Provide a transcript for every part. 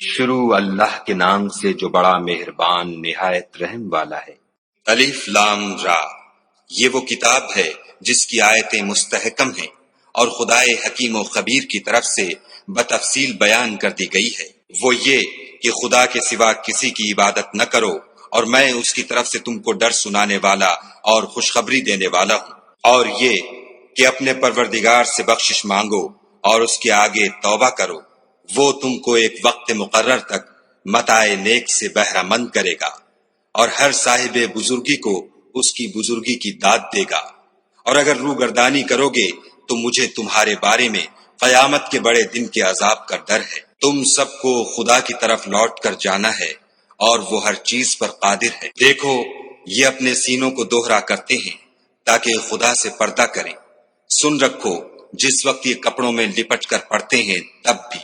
شروع اللہ کے نام سے جو بڑا مہربان نہایت رحم والا ہے۔ الف لام را، یہ وہ کتاب ہے جس کی آیتیں مستحکم ہیں اور خدائے حکیم و خبیر کی طرف سے بتفصیل بیان کر دی گئی ہے۔ وہ یہ کہ خدا کے سوا کسی کی عبادت نہ کرو اور میں اس کی طرف سے تم کو ڈر سنانے والا اور خوشخبری دینے والا ہوں، اور یہ کہ اپنے پروردگار سے بخشش مانگو اور اس کے آگے توبہ کرو، وہ تم کو ایک وقت مقرر تک متاع نیک سے بہرہ مند کرے گا اور ہر صاحب بزرگی کو اس کی بزرگی کی داد دے گا، اور اگر روگردانی کرو گے تو مجھے تمہارے بارے میں قیامت کے بڑے دن کے عذاب کا ڈر ہے۔ تم سب کو خدا کی طرف لوٹ کر جانا ہے اور وہ ہر چیز پر قادر ہے۔ دیکھو، یہ اپنے سینوں کو دوہرا کرتے ہیں تاکہ خدا سے پردہ کریں۔ سن رکھو، جس وقت یہ کپڑوں میں لپٹ کر پڑتے ہیں تب بھی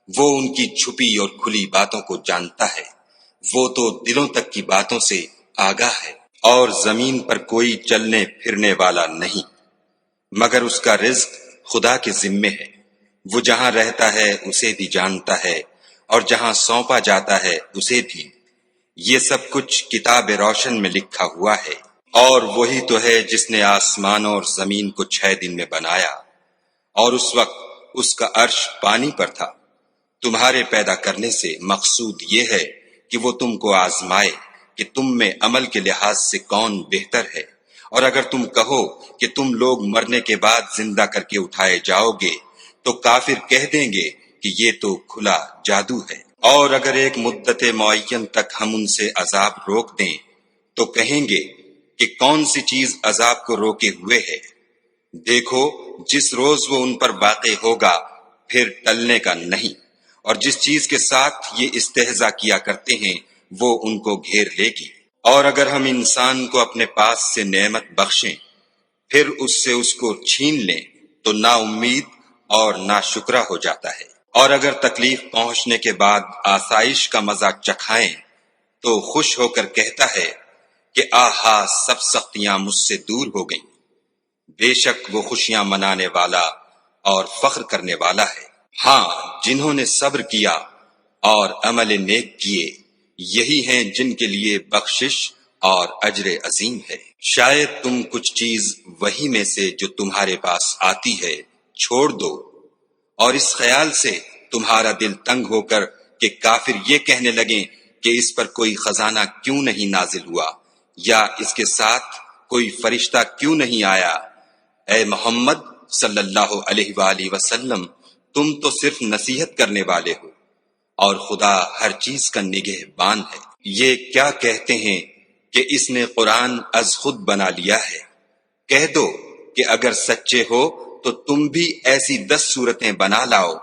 وہ ان کی چھپی اور کھلی باتوں کو جانتا ہے، وہ تو دلوں تک کی باتوں سے آگاہ ہے۔ اور زمین پر کوئی چلنے پھرنے والا نہیں مگر اس کا رزق خدا کے ذمے ہے، وہ جہاں رہتا ہے اسے بھی جانتا ہے اور جہاں سونپا جاتا ہے اسے بھی۔ یہ سب کچھ کتاب روشن میں لکھا ہوا ہے۔ اور وہی تو ہے جس نے آسمانوں اور زمین کو 6 دن میں بنایا، اور اس وقت اس کا عرش پانی پر تھا۔ تمہارے پیدا کرنے سے مقصود یہ ہے کہ وہ تم کو آزمائے کہ تم میں عمل کے لحاظ سے کون بہتر ہے، اور اگر تم کہو کہ تم لوگ مرنے کے بعد زندہ کر کے اٹھائے جاؤ گے تو کافر کہہ دیں گے کہ یہ تو کھلا جادو ہے۔ اور اگر ایک مدت معین تک ہم ان سے عذاب روک دیں تو کہیں گے کہ کون سی چیز عذاب کو روکے ہوئے ہے۔ دیکھو، جس روز وہ ان پر واقع ہوگا پھر ٹلنے کا نہیں، اور جس چیز کے ساتھ یہ استہزاء کیا کرتے ہیں وہ ان کو گھیر لے گی۔ اور اگر ہم انسان کو اپنے پاس سے نعمت بخشیں پھر اس سے اس کو چھین لیں تو نا امید اور نا شکرا ہو جاتا ہے۔ اور اگر تکلیف پہنچنے کے بعد آسائش کا مزہ چکھائیں تو خوش ہو کر کہتا ہے کہ آہا، سب سختیاں مجھ سے دور ہو گئیں۔ بے شک وہ خوشیاں منانے والا اور فخر کرنے والا ہے۔ ہاں، جنہوں نے صبر کیا اور عمل نیک کیے، یہی ہیں جن کے لیے بخشش اور اجر عظیم ہے۔ شاید تم کچھ چیز وہی میں سے جو تمہارے پاس آتی ہے چھوڑ دو، اور اس خیال سے تمہارا دل تنگ ہو کر کہ کافر یہ کہنے لگیں کہ اس پر کوئی خزانہ کیوں نہیں نازل ہوا، یا اس کے ساتھ کوئی فرشتہ کیوں نہیں آیا۔ اے محمد صلی اللہ علیہ وآلہ وسلم، تم تو صرف نصیحت کرنے والے ہو اور خدا ہر چیز کا نگہبان ہے۔ یہ کیا کہتے ہیں کہ اس نے قرآن از خود بنا لیا ہے؟ کہہ دو کہ اگر سچے ہو تو تم بھی ایسی 10 صورتیں بنا لاؤ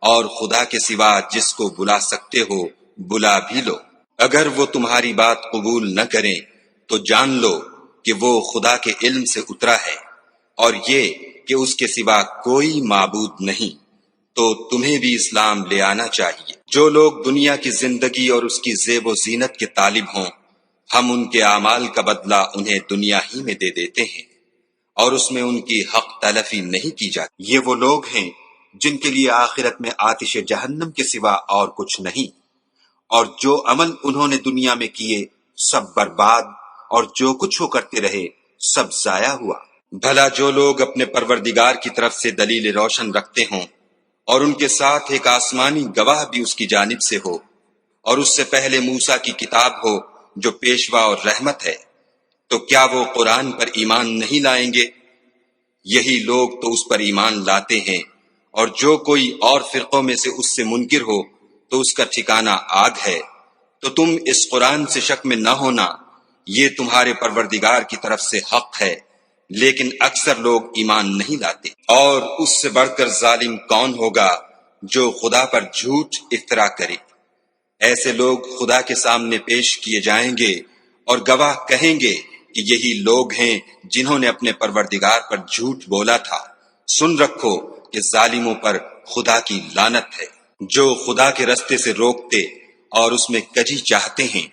اور خدا کے سوا جس کو بلا سکتے ہو بلا بھی لو۔ اگر وہ تمہاری بات قبول نہ کریں تو جان لو کہ وہ خدا کے علم سے اترا ہے، اور یہ کہ اس کے سوا کوئی معبود نہیں، تو تمہیں بھی اسلام لے آنا چاہیے۔ جو لوگ دنیا کی زندگی اور اس کی زیب و زینت کے طالب ہوں، ہم ان کے اعمال کا بدلہ انہیں دنیا ہی میں دے دیتے ہیں اور اس میں ان کی حق تلفی نہیں کی جاتی۔ یہ وہ لوگ ہیں جن کے لیے آخرت میں آتش جہنم کے سوا اور کچھ نہیں، اور جو عمل انہوں نے دنیا میں کیے سب برباد، اور جو کچھ وہ کرتے رہے سب ضائع ہوا۔ بھلا جو لوگ اپنے پروردگار کی طرف سے دلیل روشن رکھتے ہوں اور ان کے ساتھ ایک آسمانی گواہ بھی اس کی جانب سے ہو، اور اس سے پہلے موسیٰ کی کتاب ہو جو پیشوا اور رحمت ہے، تو کیا وہ قرآن پر ایمان نہیں لائیں گے؟ یہی لوگ تو اس پر ایمان لاتے ہیں، اور جو کوئی اور فرقوں میں سے اس سے منکر ہو تو اس کا ٹھکانہ آگ ہے۔ تو تم اس قرآن سے شک میں نہ ہونا، یہ تمہارے پروردگار کی طرف سے حق ہے، لیکن اکثر لوگ ایمان نہیں لاتے۔ اور اس سے بڑھ کر ظالم کون ہوگا جو خدا پر جھوٹ افترا کرے؟ ایسے لوگ خدا کے سامنے پیش کیے جائیں گے اور گواہ کہیں گے کہ یہی لوگ ہیں جنہوں نے اپنے پروردگار پر جھوٹ بولا تھا۔ سن رکھو کہ ظالموں پر خدا کی لعنت ہے۔ جو خدا کے رستے سے روکتے اور اس میں کجی چاہتے ہیں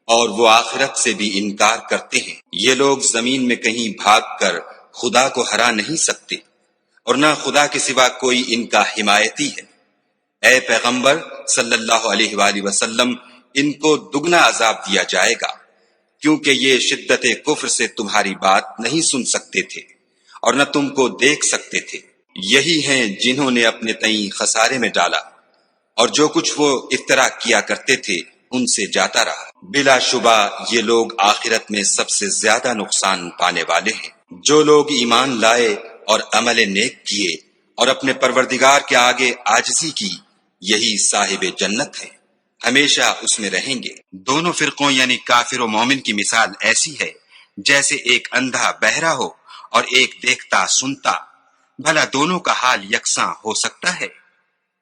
اور وہ آخرت سے بھی انکار کرتے ہیں، یہ لوگ زمین میں کہیں بھاگ کر خدا کو ہرا نہیں سکتے، اور نہ خدا کے سوا کوئی ان کا حمایتی ہے۔ اے پیغمبر صلی اللہ علیہ وآلہ وسلم، ان کو دگنا عذاب دیا جائے گا، کیونکہ یہ شدت کفر سے تمہاری بات نہیں سن سکتے تھے اور نہ تم کو دیکھ سکتے تھے۔ یہی ہیں جنہوں نے اپنے تئیں خسارے میں ڈالا، اور جو کچھ وہ افترا کیا کرتے تھے ان سے جاتا رہا۔ بلا شبہ یہ لوگ آخرت میں سب سے زیادہ نقصان پانے والے ہیں۔ جو لوگ ایمان لائے اور عمل نیک کیے اور اپنے پروردگار کے آگے عاجزی کی، یہی صاحب جنت ہیں، ہمیشہ اس میں رہیں گے۔ دونوں فرقوں یعنی کافر و مومن کی مثال ایسی ہے جیسے ایک اندھا بہرا ہو اور ایک دیکھتا سنتا۔ بھلا دونوں کا حال یکساں ہو سکتا ہے؟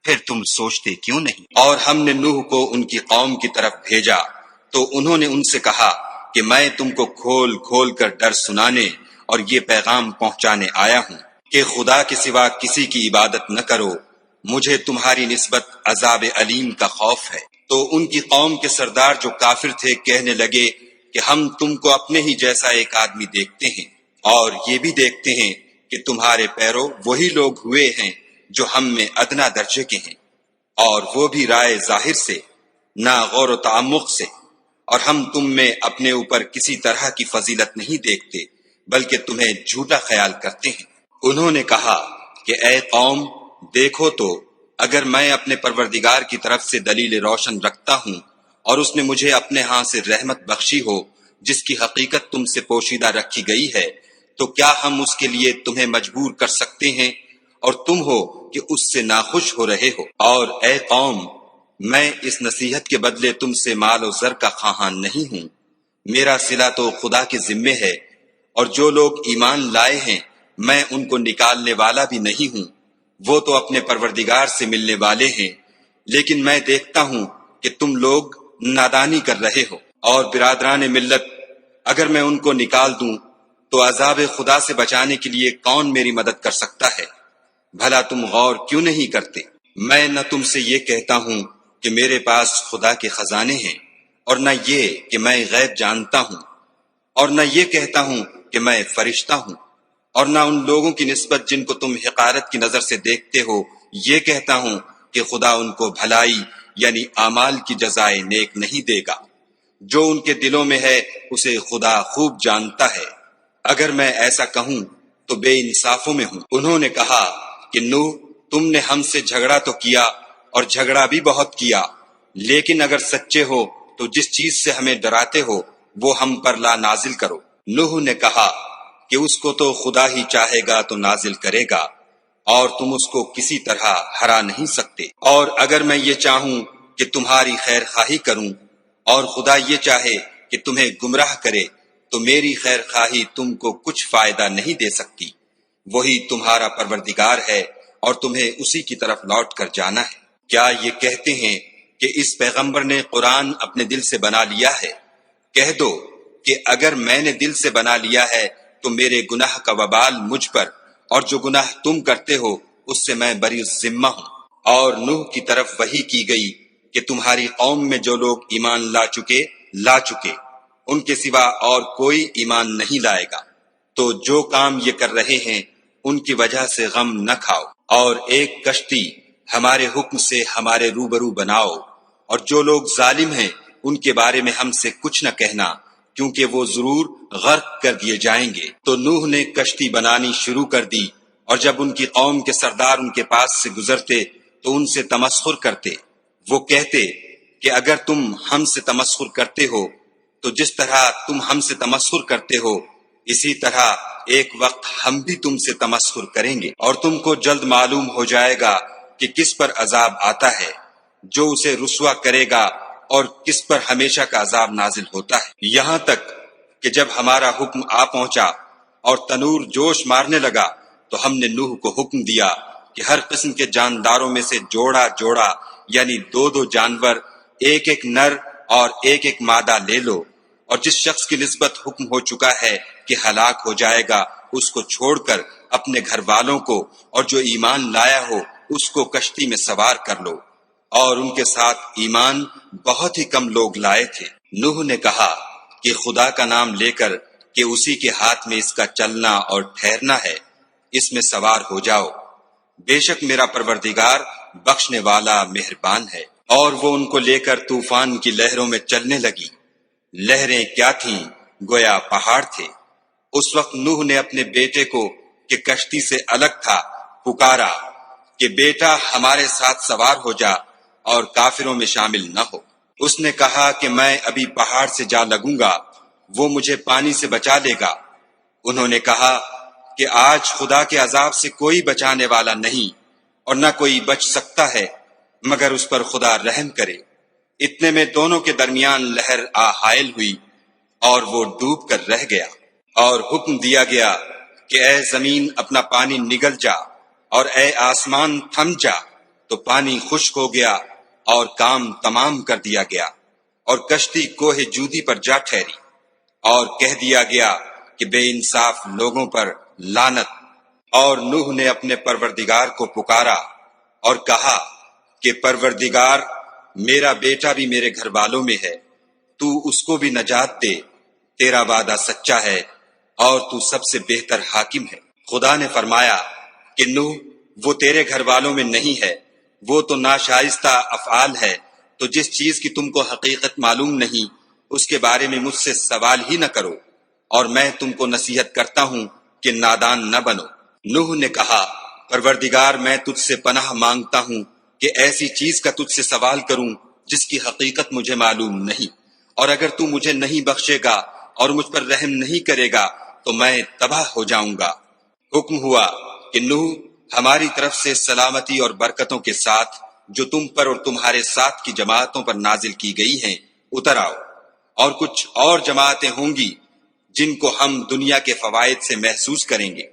پھر تم سوچتے کیوں نہیں؟ اور ہم نے نوح کو ان کی قوم کی طرف بھیجا تو انہوں نے ان سے کہا کہ میں تم کو کھول کھول کر ڈر سنانے اور یہ پیغام پہنچانے آیا ہوں کہ خدا کے سوا کسی کی عبادت نہ کرو، مجھے تمہاری نسبت عذاب علیم کا خوف ہے۔ تو ان کی قوم کے سردار جو کافر تھے کہنے لگے کہ ہم تم کو اپنے ہی جیسا ایک آدمی دیکھتے ہیں، اور یہ بھی دیکھتے ہیں کہ تمہارے پیرو وہی لوگ ہوئے ہیں جو ہم میں ادنا درجے کے ہیں، اور وہ بھی رائے ظاہر سے، نہ غور و تعمق سے، اور ہم تم میں اپنے اوپر کسی طرح کی فضیلت نہیں دیکھتے بلکہ تمہیں جھوٹا خیال کرتے ہیں۔ انہوں نے کہا کہ اے قوم، دیکھو تو اگر میں اپنے پروردگار کی طرف سے دلیل روشن رکھتا ہوں اور اس نے مجھے اپنے ہاں سے رحمت بخشی ہو جس کی حقیقت تم سے پوشیدہ رکھی گئی ہے، تو کیا ہم اس کے لیے تمہیں مجبور کر سکتے ہیں اور تم ہو کہ اس سے ناخوش ہو رہے ہو؟ اور اے قوم، میں اس نصیحت کے بدلے تم سے مال و زر کا خواہاں نہیں ہوں، میرا صلہ تو خدا کے ذمے ہے، اور جو لوگ ایمان لائے ہیں میں ان کو نکالنے والا بھی نہیں ہوں، وہ تو اپنے پروردگار سے ملنے والے ہیں، لیکن میں دیکھتا ہوں کہ تم لوگ نادانی کر رہے ہو۔ اور برادران ملت، اگر میں ان کو نکال دوں تو عذاب خدا سے بچانے کے لیے کون میری مدد کر سکتا ہے؟ بھلا تم غور کیوں نہیں کرتے؟ میں نہ تم سے یہ کہتا ہوں کہ میرے پاس خدا کے خزانے ہیں، اور نہ یہ کہ میں غیب جانتا ہوں، اور نہ یہ کہتا ہوں کہ میں فرشتہ ہوں، اور نہ ان لوگوں کی نسبت جن کو تم حقارت کی نظر سے دیکھتے ہو یہ کہتا ہوں کہ خدا ان کو بھلائی یعنی اعمال کی جزائے نیک نہیں دے گا۔ جو ان کے دلوں میں ہے اسے خدا خوب جانتا ہے، اگر میں ایسا کہوں تو بے انصافوں میں ہوں۔ انہوں نے کہا کہ نوح، تم نے ہم سے جھگڑا تو کیا اور جھگڑا بھی بہت کیا، لیکن اگر سچے ہو تو جس چیز سے ہمیں ڈراتے ہو وہ ہم پر لا نازل کرو۔ نوح نے کہا کہ اس کو تو خدا ہی چاہے گا تو نازل کرے گا، اور تم اس کو کسی طرح ہرا نہیں سکتے۔ اور اگر میں یہ چاہوں کہ تمہاری خیر خواہی کروں اور خدا یہ چاہے کہ تمہیں گمراہ کرے تو میری خیر خواہی تم کو کچھ فائدہ نہیں دے سکتی۔ وہی تمہارا پروردگار ہے اور تمہیں اسی کی طرف لوٹ کر جانا ہے۔ کیا یہ کہتے ہیں کہ اس پیغمبر نے قرآن اپنے دل سے بنا لیا ہے؟ کہہ دو کہ اگر میں نے دل سے بنا لیا ہے تو میرے گناہ کا وبال مجھ پر، اور جو گناہ تم کرتے ہو اس سے میں بری ذمہ ہوں۔ اور نوح کی طرف وحی کی گئی کہ تمہاری قوم میں جو لوگ ایمان لا چکے ان کے سوا اور کوئی ایمان نہیں لائے گا، تو جو کام یہ کر رہے ہیں ان کی وجہ سے غم نہ کھاؤ، اور ایک کشتی ہمارے حکم سے ہمارے روبرو بناؤ، اور جو لوگ ظالم ہیں ان کے بارے میں ہم سے کچھ نہ کہنا، کیونکہ وہ ضرور غرق کر دیے جائیں گے۔ تو نوح نے کشتی بنانی شروع کر دی، اور جب ان کی قوم کے سردار ان کے پاس سے گزرتے تو ان سے تمسخر کرتے۔ وہ کہتے کہ اگر تم ہم سے تمسخر کرتے ہو تو جس طرح تم ہم سے تمسخر کرتے ہو اسی طرح ایک وقت ہم بھی تم سے تمسخر کریں گے، اور تم کو جلد معلوم ہو جائے گا کہ کس پر عذاب آتا ہے جو اسے رسوا کرے گا اور کس پر ہمیشہ کا عذاب نازل ہوتا ہے۔ یہاں تک کہ جب ہمارا حکم آ پہنچا اور تنور جوش مارنے لگا تو ہم نے نوح کو حکم دیا کہ ہر قسم کے جانداروں میں سے جوڑا جوڑا یعنی دو جانور، ایک ایک نر اور ایک ایک مادہ لے لو، اور جس شخص کی نسبت حکم ہو چکا ہے کہ ہلاک ہو جائے گا اس کو چھوڑ کر اپنے گھر والوں کو اور جو ایمان لایا ہو اس کو کشتی میں سوار کر لو۔ اور ان کے ساتھ ایمان بہت ہی کم لوگ لائے تھے۔ نوح نے کہا کہ خدا کا نام لے کر کہ اسی کے ہاتھ میں اس کا چلنا اور ٹھہرنا ہے، اس میں سوار ہو جاؤ، بے شک میرا پروردگار بخشنے والا مہربان ہے۔ اور وہ ان کو لے کر طوفان کی لہروں میں چلنے لگی۔ لہریں کیا تھیں؟ گویا پہاڑ تھے۔ اس وقت نوح نے اپنے بیٹے کو کہ کشتی سے الگ تھا پکارا کہ بیٹا ہمارے ساتھ سوار ہو جا اور کافروں میں شامل نہ ہو۔ اس نے کہا کہ میں ابھی پہاڑ سے جا لگوں گا، وہ مجھے پانی سے بچا لے گا۔ انہوں نے کہا کہ آج خدا کے عذاب سے کوئی بچانے والا نہیں اور نہ کوئی بچ سکتا ہے مگر اس پر خدا رحم کرے۔ اتنے میں دونوں کے درمیان لہر آ حائل ہوئی اور وہ ڈوب کر رہ گیا، اور حکم دیا گیا کہ اے زمین اپنا پانی نگل جا اور اے آسمان تھم جا، تو پانی خشک ہو گیا اور کام تمام کر دیا گیا، اور کشتی کوہ جودی پر جا ٹھہری، اور کہہ دیا گیا کہ بے انصاف لوگوں پر لعنت۔ اور نوح نے اپنے پروردگار کو پکارا اور کہا کہ پروردگار، میرا بیٹا بھی میرے گھر والوں میں ہے، تو اس کو بھی نجات دے، تیرا وعدہ سچا ہے اور تو سب سے بہتر حاکم ہے۔ خدا نے فرمایا کہ نوح، وہ تیرے گھر والوں میں نہیں ہے، وہ تو ناشائستہ افعال ہے، تو جس چیز کی تم کو حقیقت معلوم نہیں اس کے بارے میں مجھ سے سوال ہی نہ کرو، اور میں تم کو نصیحت کرتا ہوں کہ نادان نہ بنو۔ نوح نے کہا، پروردگار میں تجھ سے پناہ مانگتا ہوں کہ ایسی چیز کا تجھ سے سوال کروں جس کی حقیقت مجھے معلوم نہیں، اور اگر تو مجھے نہیں بخشے گا اور مجھ پر رحم نہیں کرے گا تو میں تباہ ہو جاؤں گا۔ حکم ہوا کہ نوح، ہماری طرف سے سلامتی اور برکتوں کے ساتھ جو تم پر اور تمہارے ساتھ کی جماعتوں پر نازل کی گئی ہیں اتر آؤ، اور کچھ اور جماعتیں ہوں گی جن کو ہم دنیا کے فوائد سے محسوس کریں گے،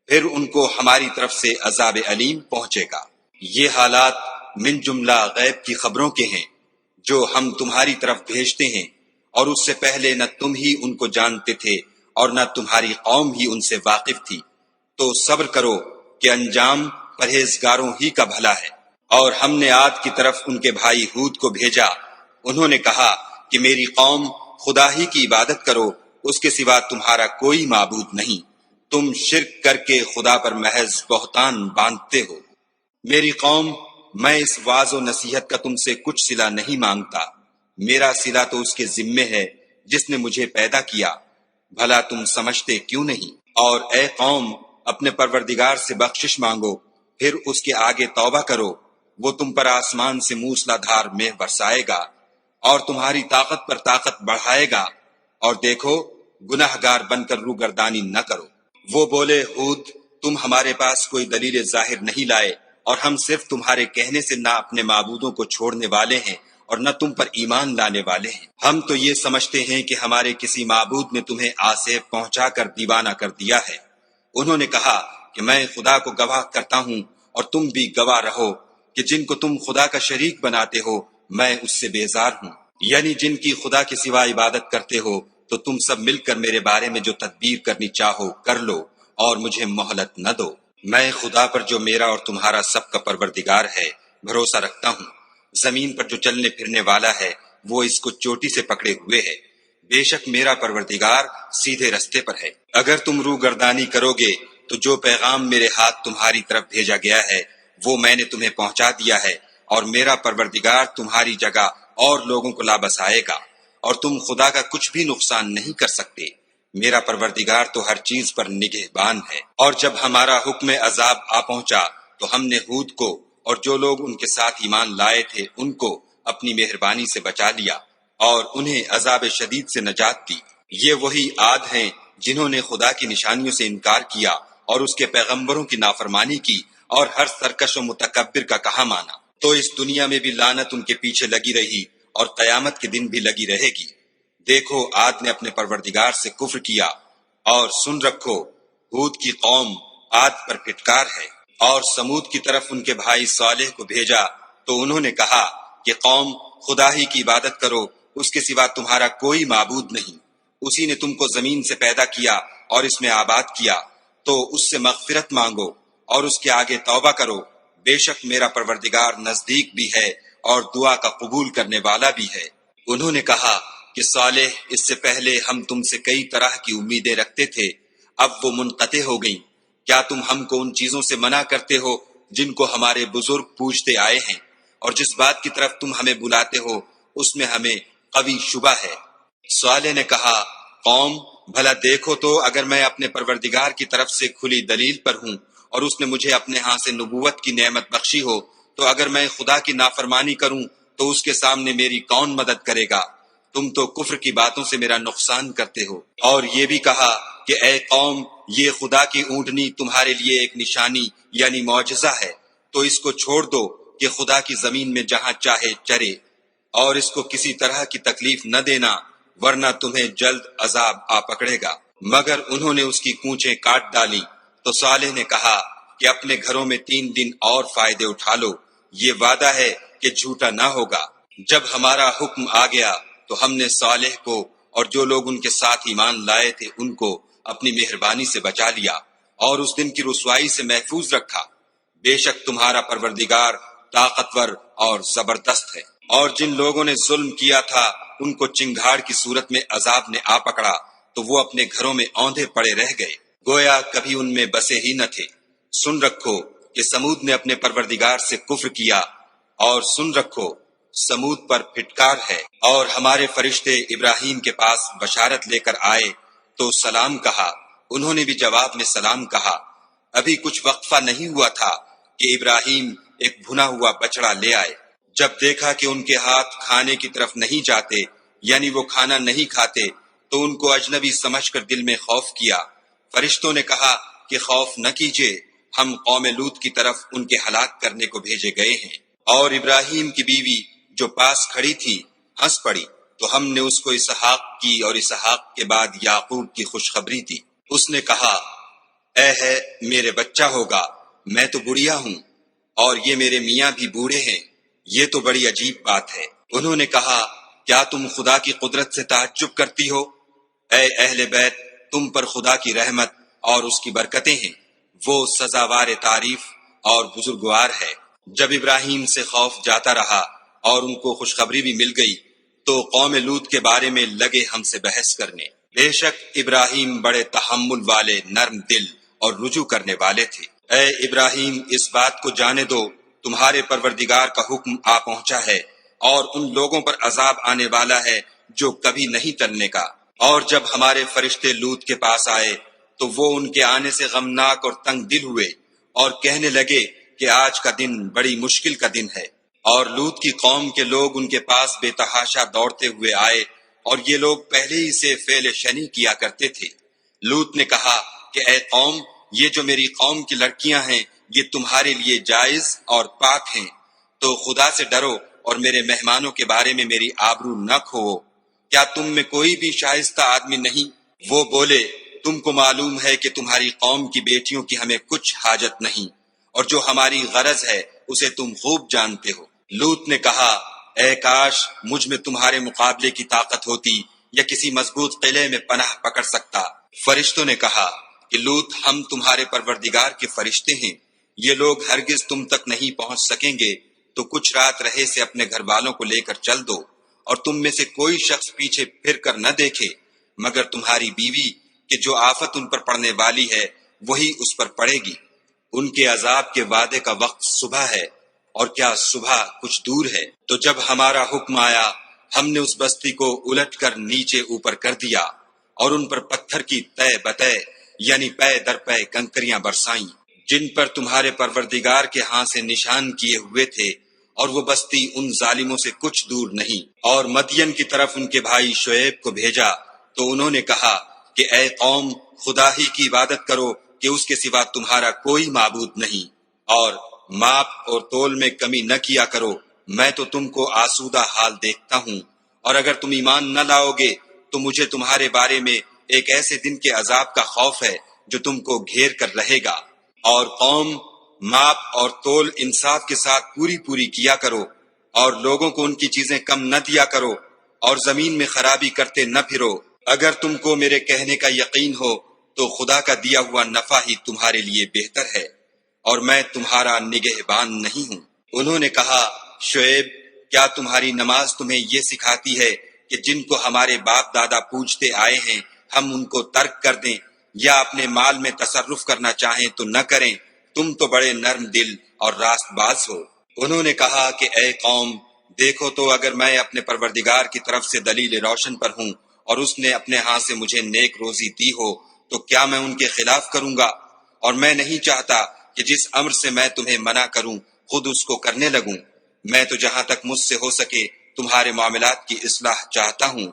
پھر ان کو ہماری طرف سے عذاب علیم پہنچے گا۔ یہ حالات من جملہ غیب کی خبروں کے ہیں جو ہم تمہاری طرف بھیجتے ہیں، اور اس سے پہلے نہ تم ہی ان کو جانتے تھے اور نہ تمہاری قوم ہی ان سے واقف تھی، تو صبر کرو کہ انجام پرہیزگاروں ہی کا بھلا ہے۔ اور ہم نے عاد کی طرف ان کے بھائی ہود کو بھیجا، انہوں نے کہا کہ میری قوم، خدا ہی کی عبادت کرو، اس کے سوا تمہارا کوئی معبود نہیں، تم شرک کر کے خدا پر محض بہتان باندھتے ہو۔ میری قوم، میں اس واعظ و نصیحت کا تم سے کچھ صلہ نہیں مانگتا، میرا صلہ تو اس کے ذمے ہے جس نے مجھے پیدا کیا، بھلا تم سمجھتے کیوں نہیں؟ اور اے قوم، اپنے پروردگار سے بخشش مانگو، پھر اس کے آگے توبہ کرو، وہ تم پر آسمان سے موسلا دھار مے برسائے گا اور تمہاری طاقت پر طاقت بڑھائے گا، اور دیکھو گناہ گار بن کر روگردانی نہ کرو۔ وہ بولے، ہود، تم ہمارے پاس کوئی دلیل ظاہر نہیں لائے، اور ہم صرف تمہارے کہنے سے نہ اپنے معبودوں کو چھوڑنے والے ہیں اور نہ تم پر ایمان لانے والے ہیں۔ ہم تو یہ سمجھتے ہیں کہ ہمارے کسی معبود نے تمہیں آسیب پہنچا کر دیوانہ کر دیا ہے۔ انہوں نے کہا کہ میں خدا کو گواہ کرتا ہوں اور تم بھی گواہ رہو کہ جن کو تم خدا کا شریک بناتے ہو میں اس سے بیزار ہوں، یعنی جن کی خدا کے سوا عبادت کرتے ہو، تو تم سب مل کر میرے بارے میں جو تدبیر کرنی چاہو کر لو اور مجھے مہلت نہ دو۔ میں خدا پر جو میرا اور تمہارا سب کا پروردگار ہے بھروسہ رکھتا ہوں۔ زمین پر جو چلنے پھرنے والا ہے وہ اس کو چوٹی سے پکڑے ہوئے ہے، بے شک میرا پروردگار سیدھے رستے پر ہے۔ اگر تم روگردانی کرو گے تو جو پیغام میرے ہاتھ تمہاری طرف بھیجا گیا ہے وہ میں نے تمہیں پہنچا دیا ہے، اور میرا پروردگار تمہاری جگہ اور لوگوں کو لا بسائے گا، اور تم خدا کا کچھ بھی نقصان نہیں کر سکتے۔ میرا پروردگار تو ہر چیز پر نگہبان ہے۔ اور جب ہمارا حکم عذاب آ پہنچا تو ہم نے ہود کو اور جو لوگ ان کے ساتھ ایمان لائے تھے ان کو اپنی مہربانی سے بچا لیا اور انہیں عذاب شدید سے نجات دی۔ یہ وہی عاد ہیں جنہوں نے خدا کی نشانیوں سے انکار کیا اور اس کے پیغمبروں کی نافرمانی کی اور ہر سرکش و متکبر کا کہا مانا۔ تو اس دنیا میں بھی لعنت ان کے پیچھے لگی رہی اور قیامت کے دن بھی لگی رہے گی۔ دیکھو عاد نے اپنے پروردگار سے کفر کیا، اور سن رکھو ہود کی قوم عاد پر پھٹکار ہے۔ اور سمود کی طرف ان کے بھائی صالح کو بھیجا تو انہوں نے کہا کہ قوم، خدا ہی کی عبادت کرو، اس کے سوا تمہارا کوئی معبود نہیں، اسی نے تم کو زمین سے پیدا کیا اور اس میں آباد کیا، تو اس سے مغفرت مانگو اور اس کے آگے توبہ کرو، بے شک میرا پروردگار نزدیک بھی ہے اور دعا کا قبول کرنے والا بھی ہے۔ انہوں نے کہا کہ صالح، اس سے پہلے ہم تم سے کئی طرح کی امیدیں رکھتے تھے، اب وہ منقطع ہو گئیں، کیا تم ہم کو ان چیزوں سے منع کرتے ہو جن کو ہمارے بزرگ پوجتے آئے ہیں، اور جس بات کی طرف تم ہمیں بلاتے ہو اس میں ہمیں قوی شبہ ہے۔ صالح نے کہا، قوم بھلا دیکھو تو اگر میں اپنے پروردگار کی طرف سے کھلی دلیل پر ہوں اور اس نے مجھے اپنے ہاں سے نبوت کی نعمت بخشی ہو، تو اگر میں خدا کی نافرمانی کروں تو اس کے سامنے میری کون مدد کرے گا؟ تم تو کفر کی باتوں سے میرا نقصان کرتے ہو۔ اور یہ بھی کہا کہ اے قوم، یہ خدا کی اونٹنی تمہارے لیے ایک نشانی یعنی معجزہ ہے، تو اس کو چھوڑ دو کہ خدا کی زمین میں جہاں چاہے چرے، اور اس کو کسی طرح کی تکلیف نہ دینا، ورنہ تمہیں جلد عذاب آ پکڑے گا۔ مگر انہوں نے اس کی کونچیں کاٹ ڈالی۔ تو صالح نے کہا کہ اپنے گھروں میں 3 دن اور فائدے اٹھا لو، یہ وعدہ ہے کہ جھوٹا نہ ہوگا۔ جب ہمارا حکم آ گیا تو ہم نے صالح کو اور جو لوگ ان کے ساتھ ایمان لائے تھے ان کو اپنی مہربانی سے بچا لیا اور اس دن کی رسوائی سے محفوظ رکھا۔ بے شک تمہارا پروردگار طاقتور اور زبردست ہے۔ اور جن لوگوں نے ظلم کیا تھا ان کو چنگھاڑ کی صورت میں عذاب نے آ پکڑا تو وہ اپنے گھروں میں اوندھے پڑے رہ گئے، گویا کبھی ان میں بسے ہی نہ تھے۔ سن رکھو کہ سمود نے اپنے پروردگار سے کفر کیا، اور سن رکھو سمود پر پھٹکار ہے۔ اور ہمارے فرشتے ابراہیم کے پاس بشارت لے کر آئے تو سلام کہا، انہوں نے بھی جواب میں سلام کہا۔ ابھی کچھ وقفہ نہیں ہوا تھا کہ ابراہیم ایک بھنا ہوا بچڑا لے آئے۔ جب دیکھا کہ ان کے ہاتھ کھانے کی طرف نہیں جاتے، یعنی وہ کھانا نہیں کھاتے، تو ان کو اجنبی سمجھ کر دل میں خوف کیا۔ فرشتوں نے کہا کہ خوف نہ کیجیے، ہم قوم لوط کی طرف ان کے ہلاک کرنے کو بھیجے گئے ہیں۔ اور ابراہیم کی بیوی جو پاس کھڑی تھی ہنس پڑی، تو ہم نے اس کو اسحاق کی اور اسحاق کے بعد یعقوب کی خوشخبری دی۔ اس نے کہا، اے ہے میرے بچہ ہوگا، میں تو بڑھیا ہوں اور یہ میرے میاں بھی بوڑھے ہیں، یہ تو بڑی عجیب بات ہے۔ انہوں نے کہا، کیا تم خدا کی قدرت سے تعجب کرتی ہو؟ اے اہل بیت، تم پر خدا کی رحمت اور اس کی برکتیں ہیں، وہ سزاوار تعریف اور بزرگوار ہے۔ جب ابراہیم سے خوف جاتا رہا اور ان کو خوشخبری بھی مل گئی تو قوم لوط کے بارے میں لگے ہم سے بحث کرنے۔ بے شک ابراہیم بڑے تحمل والے، نرم دل اور رجوع کرنے والے تھے۔ اے ابراہیم، اس بات کو جانے دو تمہارے پروردگار کا حکم آ پہنچا ہے، اور ان لوگوں پر عذاب آنے والا ہے جو کبھی نہیں ٹلنے کا۔ اور جب ہمارے فرشتے لوط کے پاس آئے تو وہ ان کے آنے سے غمناک اور تنگ دل ہوئے اور کہنے لگے کہ آج کا دن بڑی مشکل کا دن ہے۔ اور لوط کی قوم کے لوگ ان کے پاس بے تحاشا دوڑتے ہوئے آئے، اور یہ لوگ پہلے ہی سے فعل شنی کیا کرتے تھے۔ لوط نے کہا کہ اے قوم، یہ جو میری قوم کی لڑکیاں ہیں یہ تمہارے لیے جائز اور پاک ہیں، تو خدا سے ڈرو اور میرے مہمانوں کے بارے میں میری آبرو نہ کھوؤ۔ کیا تم میں کوئی بھی شائستہ آدمی نہیں؟ وہ بولے، تم کو معلوم ہے کہ تمہاری قوم کی بیٹیوں کی ہمیں کچھ حاجت نہیں، اور جو ہماری غرض ہے اسے تم خوب جانتے ہو۔ لوط نے کہا، اے کاش مجھ میں تمہارے مقابلے کی طاقت ہوتی یا کسی مضبوط قلعے میں پناہ پکڑ سکتا۔ فرشتوں نے کہا کہ لوط، ہم تمہارے پروردگار کے فرشتے ہیں، یہ لوگ ہرگز تم تک نہیں پہنچ سکیں گے، تو کچھ رات رہے سے اپنے گھر والوں کو لے کر چل دو، اور تم میں سے کوئی شخص پیچھے پھر کر نہ دیکھے مگر تمہاری بیوی، کہ جو آفت ان پر پڑنے والی ہے وہی اس پر پڑے گی۔ ان کے عذاب کے وعدے کا وقت صبح ہے، اور کیا صبح کچھ دور ہے؟ تو جب ہمارا حکم آیا ہم نے اس بستی کو الٹ کر نیچے اوپر کر دیا اور ان پر پتھر کی تہ بتہ یعنی پے در پے کنکریاں برسائیں، جن پر تمہارے پروردگار کے ہاں سے نشان کیے ہوئے تھے، اور وہ بستی ان ظالموں سے کچھ دور نہیں۔ اور مدین کی طرف ان کے بھائی شعیب کو بھیجا تو انہوں نے کہا کہ اے قوم، خدا ہی کی عبادت کرو کہ اس کے سوا تمہارا کوئی معبود نہیں، اور ماپ اور تول میں کمی نہ کیا کرو، میں تو تم کو آسودہ حال دیکھتا ہوں، اور اگر تم ایمان نہ لاؤ گے تو مجھے تمہارے بارے میں ایک ایسے دن کے عذاب کا خوف ہے جو تم کو گھیر کر رہے گا۔ اور قوم، ماپ اور تول انصاف کے ساتھ پوری کیا کرو، اور لوگوں کو ان کی چیزیں کم نہ دیا کرو، اور زمین میں خرابی کرتے نہ پھرو۔ اگر تم کو میرے کہنے کا یقین ہو تو خدا کا دیا ہوا نفع ہی تمہارے لیے بہتر ہے، اور میں تمہارا نگہبان نہیں ہوں۔ انہوں نے کہا، شعیب، کیا تمہاری نماز تمہیں یہ سکھاتی ہے کہ جن کو ہمارے باپ دادا پوجتے آئے ہیں ہم ان کو ترک کر دیں، یا اپنے مال میں تصرف کرنا چاہیں تو نہ کریں؟ تم تو بڑے نرم دل اور راست باز ہو۔ انہوں نے کہا کہ اے قوم، دیکھو تو اگر میں اپنے پروردگار کی طرف سے دلیل روشن پر ہوں اور اس نے اپنے ہاتھ سے مجھے نیک روزی دی ہو تو کیا میں ان کے خلاف کروں گا؟ اور میں نہیں چاہتا کہ جس امر سے میں تمہیں منع کروں خود اس کو کرنے لگوں۔ میں تو جہاں تک مجھ سے ہو سکے تمہارے معاملات کی اصلاح چاہتا ہوں،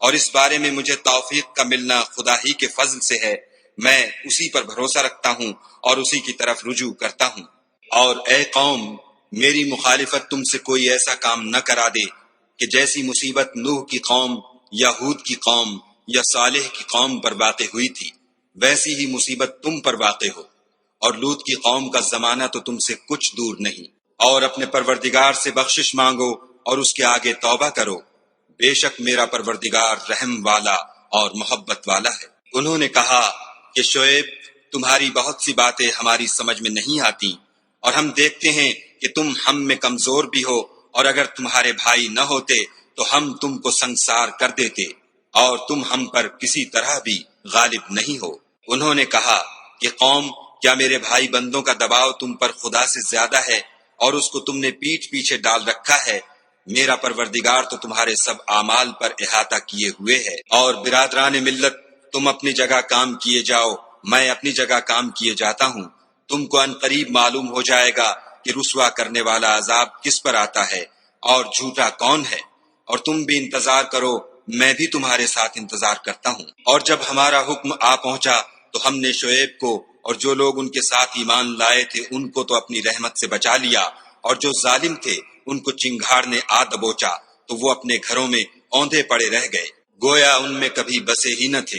اور اس بارے میں مجھے توفیق کا ملنا خدا ہی کے فضل سے ہے۔ میں اسی پر بھروسہ رکھتا ہوں اور اسی کی طرف رجوع کرتا ہوں۔ اور اے قوم، میری مخالفت تم سے کوئی ایسا کام نہ کرا دے کہ جیسی مصیبت نوح کی قوم یا ہود کی قوم یا صالح کی قوم پر واقع ہوئی تھی ویسی ہی مصیبت تم پر واقع ہو، اور لوط کی قوم کا زمانہ تو تم سے کچھ دور نہیں۔ اور اپنے پروردگار سے بخشش مانگو اور اس کے آگے توبہ کرو، بے شک میرا پروردگار رحم والا اور محبت والا ہے۔ انہوں نے کہا کہ شعیب، تمہاری بہت سی باتیں ہماری سمجھ میں نہیں آتی، اور ہم دیکھتے ہیں کہ تم ہم میں کمزور بھی ہو، اور اگر تمہارے بھائی نہ ہوتے تو ہم تم کو سنگسار کر دیتے، اور تم ہم پر کسی طرح بھی غالب نہیں ہو۔ انہوں نے کہا کہ قوم، کیا میرے بھائی بندوں کا دباؤ تم پر خدا سے زیادہ ہے اور اس کو تم نے پیٹھ پیچھے ڈال رکھا ہے؟ میرا پروردگار تو تمہارے سب اعمال پر احاطہ کیے ہوئے ہے۔ اور برادران ملت، تم اپنی جگہ کام کیے جاؤ، میں اپنی جگہ کام کیے جاتا ہوں۔ تم کو ان قریب معلوم ہو جائے گا کہ رسوا کرنے والا عذاب کس پر آتا ہے اور جھوٹا کون ہے، اور تم بھی انتظار کرو، میں بھی تمہارے ساتھ انتظار کرتا ہوں۔ اور جب ہمارا حکم آ پہنچا تو ہم نے شعیب کو اور جو لوگ ان کے ساتھ ایمان لائے تھے ان کو تو اپنی رحمت سے بچا لیا، اور جو ظالم تھے ان کو چنگھاڑ نے آ دبوچا تو وہ اپنے گھروں میں اوندھے پڑے رہ گئے، گویا ان میں کبھی بسے ہی نہ تھے۔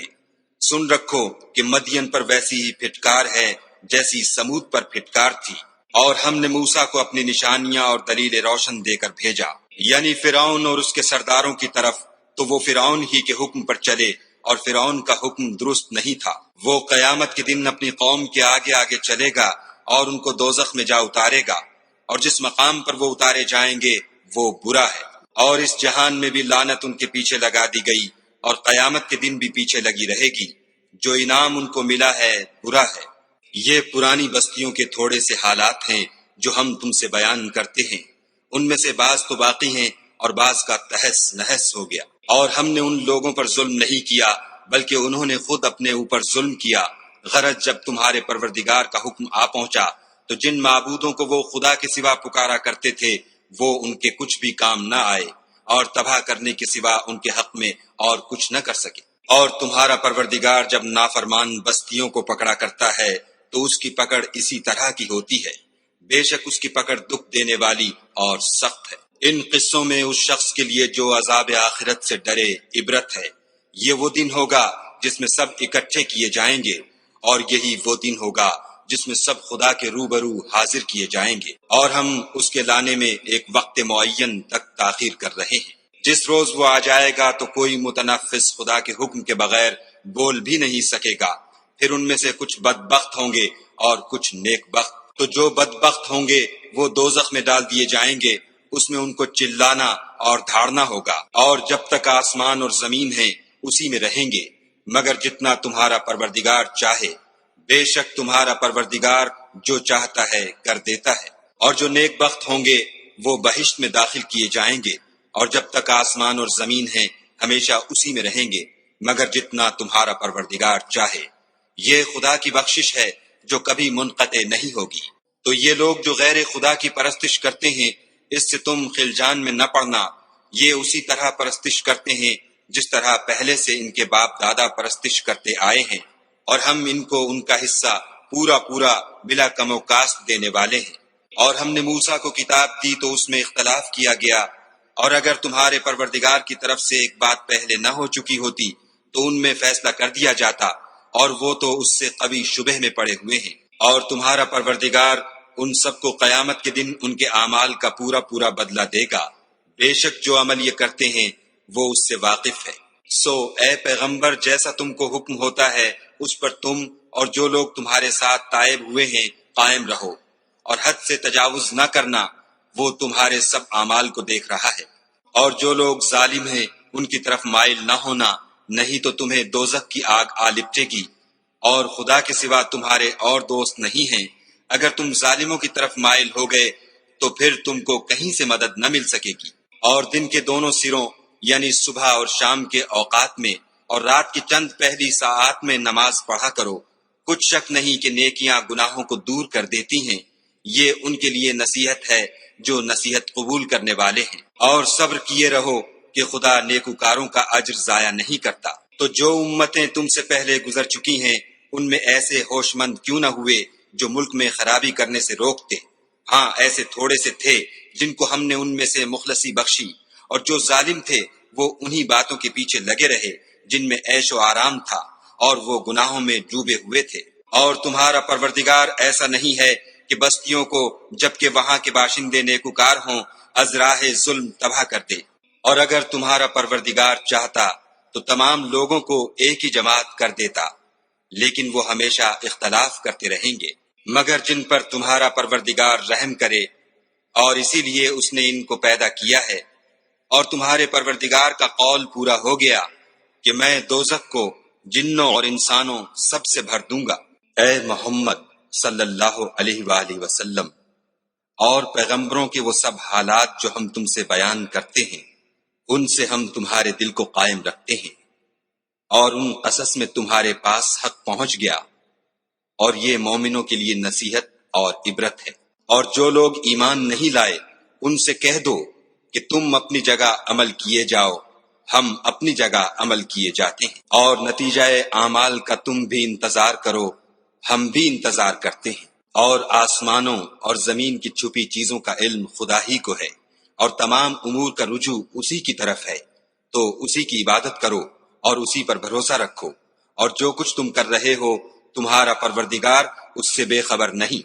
سن رکھو کہ مدین پر ویسی ہی پھٹکار ہے جیسی سمود پر پھٹکار تھی، اور ہم نے موسیٰ کو اپنی نشانیاں اور دلیل روشن دے کر بھیجا، یعنی فرعون اور اس کے سرداروں کی طرف، تو وہ فرعون ہی کے حکم پر چلے، اور فرعون کا حکم درست نہیں تھا۔ وہ قیامت کے دن اپنی قوم کے آگے آگے چلے گا اور ان کو دوزخ میں جا اتارے گا، اور جس مقام پر وہ اتارے جائیں گے وہ برا ہے۔ اور اس جہان میں بھی لعنت ان کے پیچھے لگا دی گئی، اور قیامت کے دن بھی پیچھے لگی رہے گی۔ جو انعام ان کو ملا ہے برا ہے۔ یہ پرانی بستیوں کے تھوڑے سے حالات ہیں جو ہم تم سے بیان کرتے ہیں، ان میں سے بعض تو باقی ہیں اور بعض کا تہس نہس ہو گیا۔ اور ہم نے ان لوگوں پر ظلم نہیں کیا بلکہ انہوں نے خود اپنے اوپر ظلم کیا۔ غرض جب تمہارے پروردگار کا حکم آ پہنچا تو جن معبودوں کو وہ خدا کے سوا پکارا کرتے تھے وہ ان کے کچھ بھی کام نہ آئے، اور تباہ کرنے کے سوا ان کے حق میں اور کچھ نہ کر سکے۔ اور تمہارا پروردگار جب نافرمان بستیوں کو پکڑا کرتا ہے تو اس کی پکڑ اسی طرح کی ہوتی ہے، بے شک اس کی پکڑ دکھ دینے والی اور سخت ہے۔ ان قصوں میں اس شخص کے لیے جو عذاب آخرت سے ڈرے عبرت ہے۔ یہ وہ دن ہوگا جس میں سب اکٹھے کیے جائیں گے، اور یہی وہ دن ہوگا جس میں سب خدا کے روبرو حاضر کیے جائیں گے، اور ہم اس کے لانے میں ایک وقت معین تک تاخیر کر رہے ہیں۔ جس روز وہ آ جائے گا تو کوئی متنفس خدا کے حکم کے بغیر بول بھی نہیں سکے گا۔ پھر ان میں سے کچھ بدبخت ہوں گے اور کچھ نیک بخت۔ تو جو بدبخت ہوں گے وہ دوزخ میں ڈال دیے جائیں گے، اس میں ان کو چلانا اور دھاڑنا ہوگا، اور جب تک آسمان اور زمین ہیں اسی میں رہیں گے، مگر جتنا تمہارا پروردگار چاہے۔ بے شک تمہارا پروردگار جو چاہتا ہے کر دیتا ہے۔ اور جو نیک بخت ہوں گے وہ بہشت میں داخل کیے جائیں گے، اور جب تک آسمان اور زمین ہیں ہمیشہ اسی میں رہیں گے، مگر جتنا تمہارا پروردگار چاہے۔ یہ خدا کی بخشش ہے جو کبھی منقطع نہیں ہوگی۔ تو یہ لوگ جو غیر خدا کی پرستش کرتے ہیں، اس سے تم خلجان میں نہ پڑنا۔ یہ اسی طرح پرستش کرتے ہیں جس طرح پہلے سے ان کے باپ دادا پرستش کرتے آئے ہیں، اور ہم ان کو ان کا حصہ پورا پورا بلا کم و کاست دینے والے ہیں۔ اور ہم نے موسیٰ کو کتاب دی تو اس میں اختلاف کیا گیا، اور اگر تمہارے پروردگار کی طرف سے ایک بات پہلے نہ ہو چکی ہوتی تو ان میں فیصلہ کر دیا جاتا، اور وہ تو اس سے قوی شبہ میں پڑے ہوئے ہیں۔ اور تمہارا پروردگار ان سب کو قیامت کے دن ان کے اعمال کا پورا پورا بدلہ دے گا، بے شک جو عمل یہ کرتے ہیں وہ اس سے واقف ہے۔ سو اے پیغمبر، جیسا تم کو حکم ہوتا ہے اس پر تم اور جو لوگ تمہارے ساتھ تائب ہوئے ہیں قائم رہو، اور حد سے تجاوز نہ کرنا، وہ تمہارے سب اعمال کو دیکھ رہا ہے۔ اور جو لوگ ظالم ہیں ان کی طرف مائل نہ ہونا، نہیں تو تمہیں دوزخ کی آگ آ لپٹے گی، اور خدا کے سوا تمہارے اور دوست نہیں ہیں۔ اگر تم ظالموں کی طرف مائل ہو گئے تو پھر تم کو کہیں سے مدد نہ مل سکے گی۔ اور دن کے دونوں سروں یعنی صبح اور شام کے اوقات میں اور رات کی چند پہلی ساعات میں نماز پڑھا کرو، کچھ شک نہیں کہ نیکیاں گناہوں کو دور کر دیتی ہیں، یہ ان کے لیے نصیحت ہے جو نصیحت قبول کرنے والے ہیں۔ اور صبر کیے رہو کہ خدا نیکوکاروں کا اجر ضائع نہیں کرتا۔ تو جو امتیں تم سے پہلے گزر چکی ہیں ان میں ایسے ہوش مند کیوں نہ ہوئے جو ملک میں خرابی کرنے سے روکتے؟ ہاں ایسے تھوڑے سے تھے جن کو ہم نے ان میں سے مخلصی بخشی، اور جو ظالم تھے وہ انہی باتوں کے پیچھے لگے رہے جن میں عیش و آرام تھا، اور وہ گناہوں میں ڈوبے ہوئے تھے۔ اور تمہارا پروردگار ایسا نہیں ہے کہ بستیوں کو جبکہ وہاں کے باشندے نیکوکار ہوں از راہ ظلم تباہ کر دے۔ اور اگر تمہارا پروردگار چاہتا تو تمام لوگوں کو ایک ہی جماعت کر دیتا، لیکن وہ ہمیشہ اختلاف کرتے رہیں گے، مگر جن پر تمہارا پروردگار رحم کرے، اور اسی لیے اس نے ان کو پیدا کیا ہے۔ اور تمہارے پروردگار کا قول پورا ہو گیا کہ میں دوزخ کو جنوں اور انسانوں سب سے بھر دوں گا۔ اے محمد صلی اللہ علیہ وآلہ وسلم اور پیغمبروں کے وہ سب حالات جو ہم تم سے بیان کرتے ہیں ان سے ہم تمہارے دل کو قائم رکھتے ہیں، اور ان قصص میں تمہارے پاس حق پہنچ گیا، اور یہ مومنوں کے لیے نصیحت اور عبرت ہے۔ اور جو لوگ ایمان نہیں لائے ان سے کہہ دو کہ تم اپنی جگہ عمل کیے جاؤ، ہم اپنی جگہ عمل کیے جاتے ہیں، اور نتیجہ اعمال کا تم بھی انتظار کرو، ہم بھی انتظار کرتے ہیں۔ اور آسمانوں اور زمین کی چھپی چیزوں کا علم خدا ہی کو ہے، اور تمام امور کا رجوع اسی کی طرف ہے، تو اسی کی عبادت کرو اور اسی پر بھروسہ رکھو، اور جو کچھ تم کر رہے ہو تمہارا پروردگار اس سے بے خبر نہیں۔